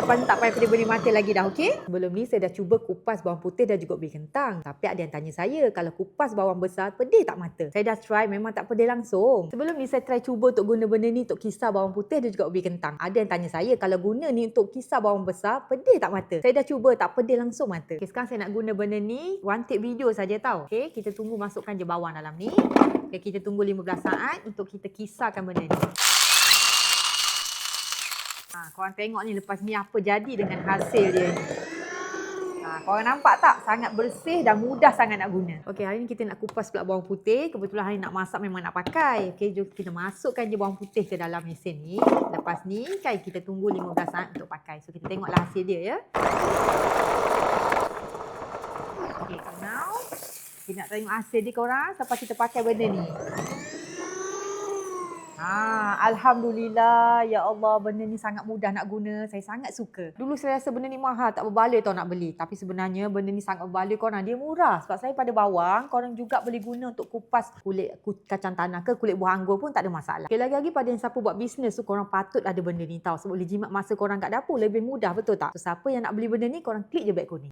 lepas ni tak payah pedih-pedih mata lagi dah, okey? Sebelum ni saya dah cuba kupas bawang putih dan juga ubi kentang. Tapi ada yang tanya saya, kalau kupas bawang besar, pedih tak mata? Saya dah try, memang tak pedih langsung. Sebelum ni saya try cuba untuk guna benda ni untuk kisar bawang putih dan juga ubi kentang. Ada yang tanya saya, kalau guna ni untuk kisar bawang besar, pedih tak mata? Saya dah cuba, tak pedih langsung mata. Okay, sekarang saya nak guna benda ni, one take video saja tau. Okay, kita tunggu masukkan je bawang dalam ni. Okay, kita tunggu 15 saat untuk kita kisarkan benda ni. Korang tengok ni lepas ni apa jadi dengan hasil dia ni. Korang nampak tak? Sangat bersih dan mudah sangat nak guna. Okey, hari ni kita nak kupas pula bawang putih. Kebetulan hari ni nak masak memang nak pakai. Okey, jom kita masukkan je bawang putih ke dalam mesin ni. Lepas ni kan kita tunggu 15 saat untuk pakai. So kita tengoklah hasil dia ya. Okey, now kita nak tengok hasil dia korang sampai kita pakai benda ni. Alhamdulillah, ya Allah, benda ni sangat mudah nak guna. Saya sangat suka. Dulu saya rasa benda ni mahal, tak berbaloi tau nak beli. Tapi sebenarnya benda ni sangat berbaloi korang. Dia murah. Sebab saya pada bawang, korang juga boleh guna untuk kupas kulit kacang tanah ke kulit buah anggur pun tak ada masalah. Okay, lagi-lagi pada yang siapa buat bisnes tu, korang patut ada benda ni tau. Sebab boleh jimat masa korang kat dapur lebih mudah, betul tak? So, siapa yang nak beli benda ni, korang klik je beg kuning.